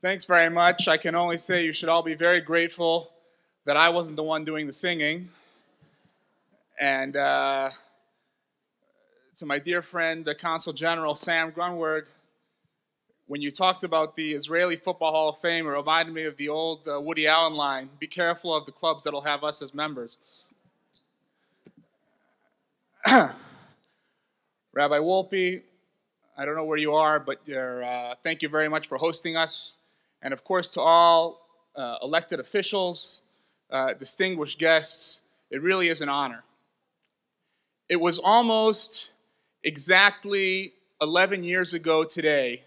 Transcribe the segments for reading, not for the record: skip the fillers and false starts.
Thanks very much. I can only say you should all be very grateful that I wasn't the one doing the singing. And to my dear friend, the Consul General, Sam Grunberg, when you talked about the Israeli Football Hall of Fame, it reminded me of the old Woody Allen line, be careful of the clubs that'll have us as members. Rabbi Wolpe, I don't know where you are, but thank you very much for hosting us. And of course, to all elected officials, distinguished guests, it really is an honor. It was almost exactly 11 years ago today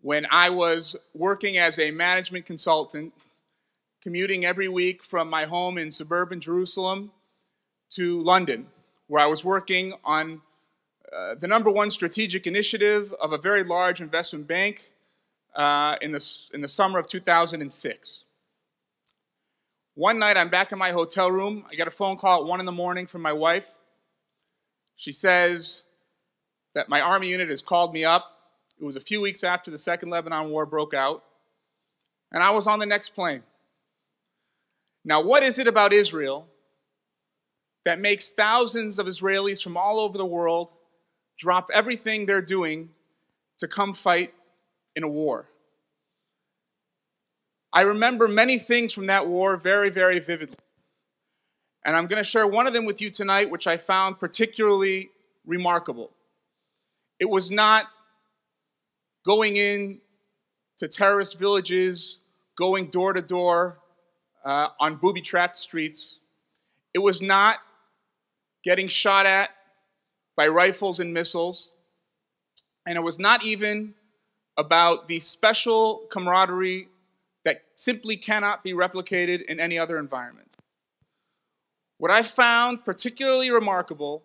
when I was working as a management consultant, commuting every week from my home in suburban Jerusalem to London, where I was working on the #1 strategic initiative of a very large investment bank in the summer of 2006. One night, I'm back in my hotel room. I get a phone call at 1 in the morning from my wife. She says that my army unit has called me up. It was a few weeks after the Second Lebanon War broke out, and I was on the next plane. Now, what is it about Israel that makes thousands of Israelis from all over the world drop everything they're doing to come fight in a war? I remember many things from that war very, very vividly. And I'm going to share one of them with you tonight, which I found particularly remarkable. It was not going in to terrorist villages, going door to door on booby-trapped streets. It was not getting shot at by rifles and missiles. And it was not even about the special camaraderie that simply cannot be replicated in any other environment. What I found particularly remarkable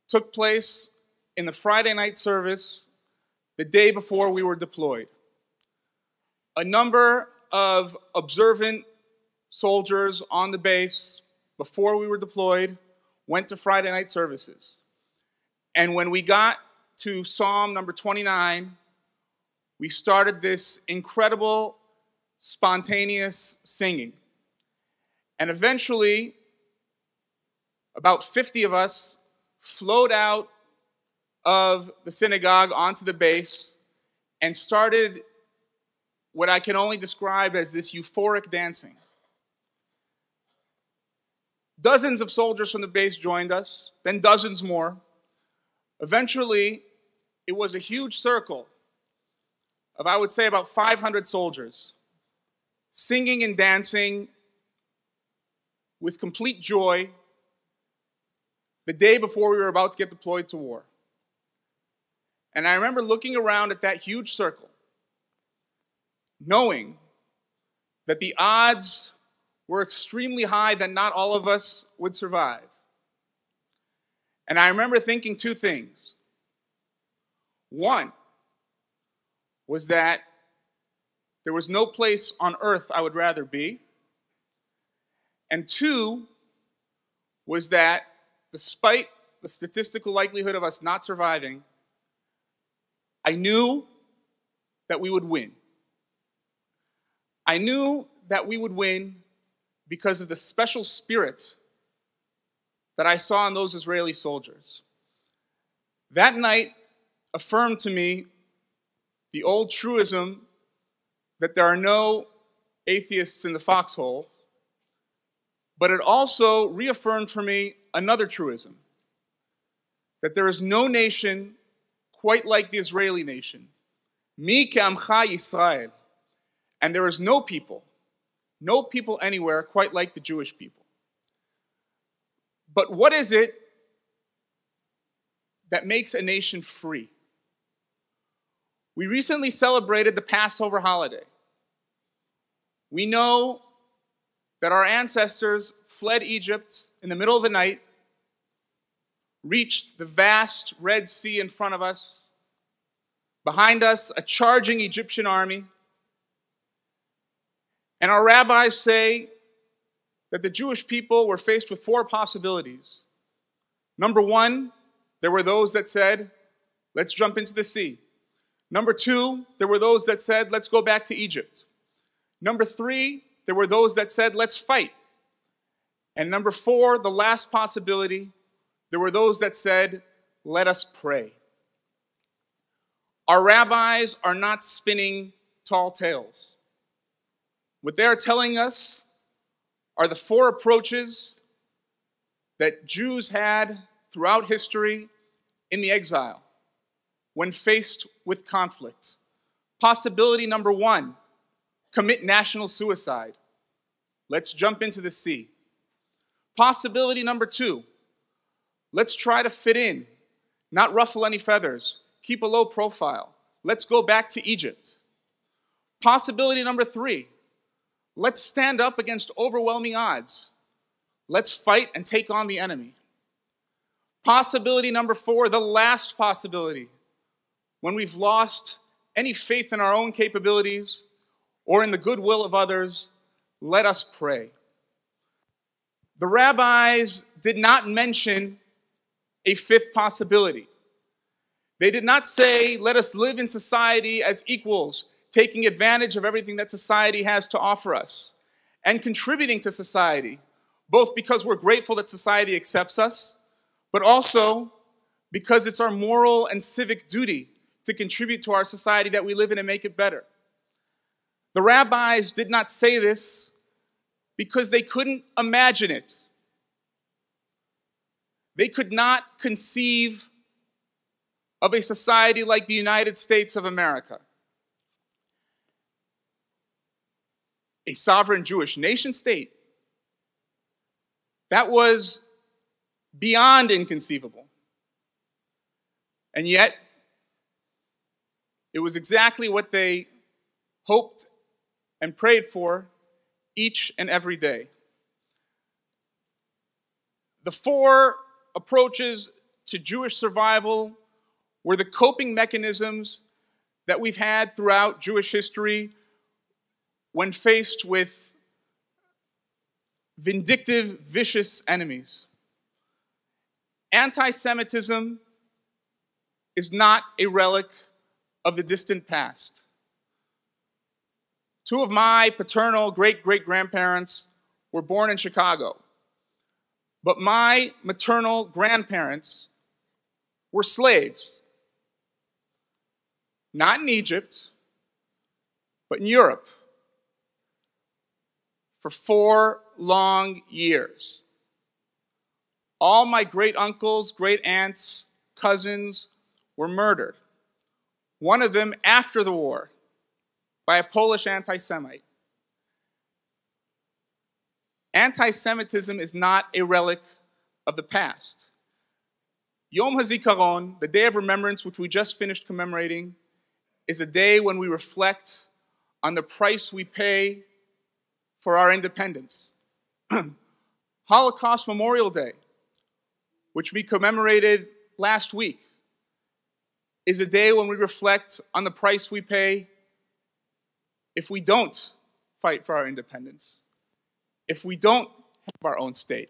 took place in the Friday night service the day before we were deployed. A number of observant soldiers on the base before we were deployed went to Friday night services. And when we got to Psalm number 29, we started this incredible, spontaneous singing. And eventually, about 50 of us flowed out of the synagogue onto the base and started what I can only describe as this euphoric dancing. Dozens of soldiers from the base joined us, then dozens more. Eventually, it was a huge circle of, I would say, about 500 soldiers, singing and dancing with complete joy the day before we were about to get deployed to war. And I remember looking around at that huge circle, knowing that the odds were extremely high that not all of us would survive. And I remember thinking two things. One was that there was no place on earth I would rather be. And two was that despite the statistical likelihood of us not surviving, I knew that we would win. I knew that we would win because of the special spirit that I saw in those Israeli soldiers. That night affirmed to me the old truism that there are no atheists in the foxhole, but it also reaffirmed for me another truism, that there is no nation quite like the Israeli nation. Mi ke'amcha Yisrael. And there is no people anywhere quite like the Jewish people. But what is it that makes a nation free? We recently celebrated the Passover holiday. We know that our ancestors fled Egypt in the middle of the night, reached the vast Red Sea in front of us, behind us a charging Egyptian army. And our rabbis say that the Jewish people were faced with 4 possibilities. Number 1, there were those that said, let's jump into the sea. Number 2, there were those that said, let's go back to Egypt. Number 3, there were those that said, let's fight. And number 4, the last possibility, there were those that said, let us pray. Our rabbis are not spinning tall tales. What they're telling us are the 4 approaches that Jews had throughout history in the exile when faced with conflict. Possibility number 1, commit national suicide. Let's jump into the sea. Possibility number 2, let's try to fit in, not ruffle any feathers, keep a low profile. Let's go back to Egypt. Possibility number 3, let's stand up against overwhelming odds. Let's fight and take on the enemy. Possibility number 4, the last possibility, when we've lost any faith in our own capabilities or in the goodwill of others, let us pray. The rabbis did not mention a 5th possibility. They did not say, let us live in society as equals, taking advantage of everything that society has to offer us and contributing to society, both because we're grateful that society accepts us, but also because it's our moral and civic duty to contribute to our society that we live in and make it better. The rabbis did not say this because they couldn't imagine it. They could not conceive of a society like the United States of America, a sovereign Jewish nation state. That was beyond inconceivable. And yet, it was exactly what they hoped and prayed for each and every day. The 4 approaches to Jewish survival were the coping mechanisms that we've had throughout Jewish history when faced with vindictive, vicious enemies. Anti-Semitism is not a relic of the distant past. 2 of my paternal great-great-grandparents were born in Chicago, but my maternal grandparents were slaves. Not in Egypt, but in Europe, for 4 long years. All my great-uncles, great-aunts, cousins were murdered. One of them after the war by a Polish anti-Semite. Anti-Semitism is not a relic of the past. Yom HaZikaron, the Day of Remembrance, which we just finished commemorating, is a day when we reflect on the price we pay for our independence. Holocaust Memorial Day, which we commemorated last week, is a day when we reflect on the price we pay if we don't fight for our independence, if we don't have our own state.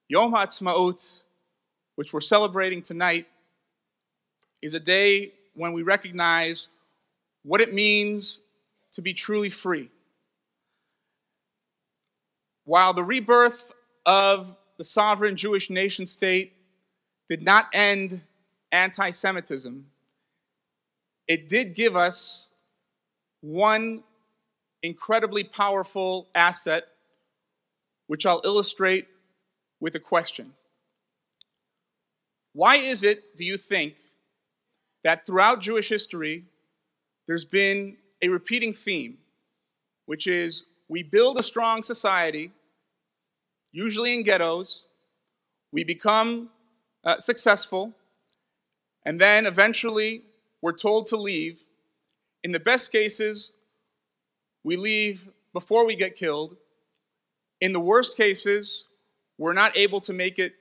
Yom Ha'atzmaut, which we're celebrating tonight, is a day when we recognize what it means to be truly free. While the rebirth of the sovereign Jewish nation state did not end anti-Semitism, it did give us one incredibly powerful asset, which I'll illustrate with a question. Why is it, do you think, that throughout Jewish history, there's been a repeating theme, which is we build a strong society, usually in ghettos, we become successful, and then eventually we're told to leave. In the best cases, we leave before we get killed. In the worst cases, we're not able to make it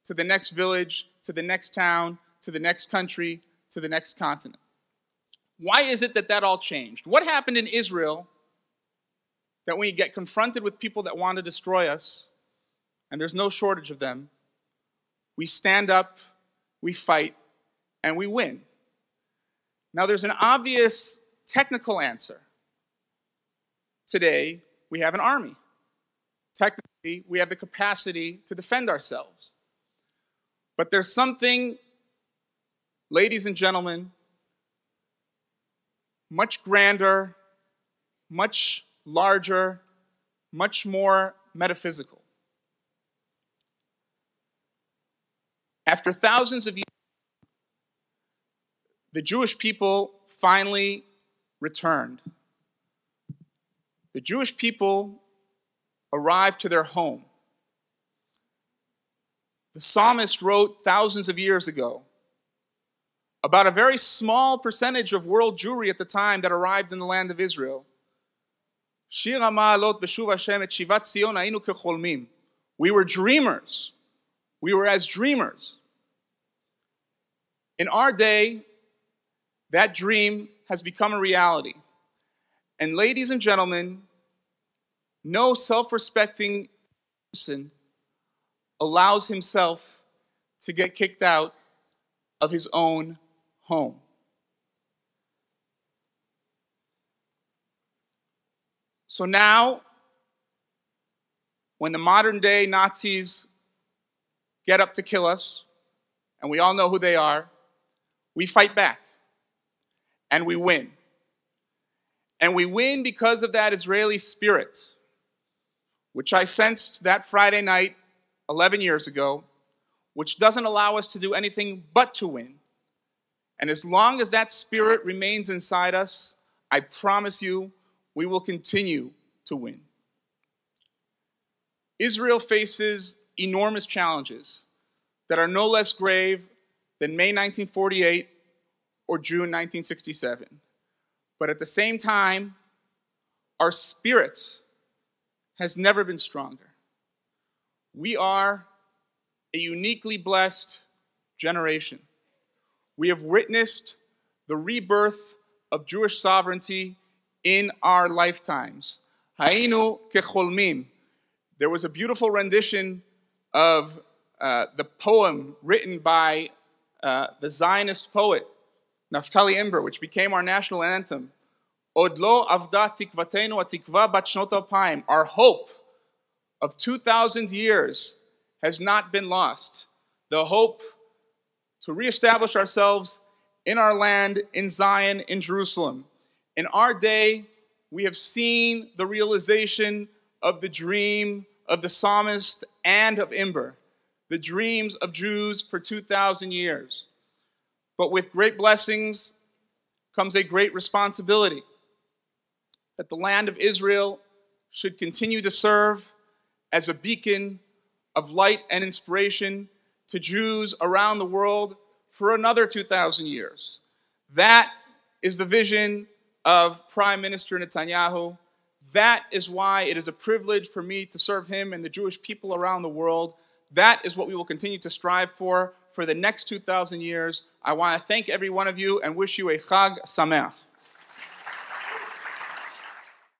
to the next village, to the next town, to the next country, to the next continent. Why is it that all changed? What happened in Israel that when we get confronted with people that want to destroy us, and there's no shortage of them, we stand up, we fight, and we win? Now, there's an obvious technical answer. Today, we have an army. Technically, we have the capacity to defend ourselves. But there's something, ladies and gentlemen, much grander, much larger, much more metaphysical. After thousands of years, the Jewish people finally returned. The Jewish people arrived to their home. The psalmist wrote thousands of years ago about a very small percentage of world Jewry at the time that arrived in the land of Israel. Shir HaMa'alot B'shuv Hashem et Shivat Tzion Hayinu Kecholmim. We were dreamers. We were as dreamers. In our day, that dream has become a reality. And ladies and gentlemen, no self-respecting person allows himself to get kicked out of his own home. So now, when the modern day Nazis get up to kill us, and we all know who they are, we fight back. And we win. And we win because of that Israeli spirit, which I sensed that Friday night 11 years ago, which doesn't allow us to do anything but to win. And as long as that spirit remains inside us, I promise you, we will continue to win. Israel faces enormous challenges that are no less grave than May 1948 or June 1967. But at the same time, our spirit has never been stronger. We are a uniquely blessed generation. We have witnessed the rebirth of Jewish sovereignty in our lifetimes. Hayinu kecholmim. There was a beautiful rendition of the poem written by the Zionist poet, Naftali Imber, which became our national anthem. Od lo avda tikvatenu atikva bat shnot alpayim. Our hope of 2,000 years has not been lost. The hope to reestablish ourselves in our land, in Zion, in Jerusalem. In our day, we have seen the realization of the dream of the psalmist and of Imber, the dreams of Jews for 2,000 years. But with great blessings comes a great responsibility that the land of Israel should continue to serve as a beacon of light and inspiration to Jews around the world for another 2,000 years. That is the vision of Prime Minister Netanyahu. That is why it is a privilege for me to serve him and the Jewish people around the world. That is what we will continue to strive for the next 2,000 years. I want to thank every one of you and wish you a Chag Sameach.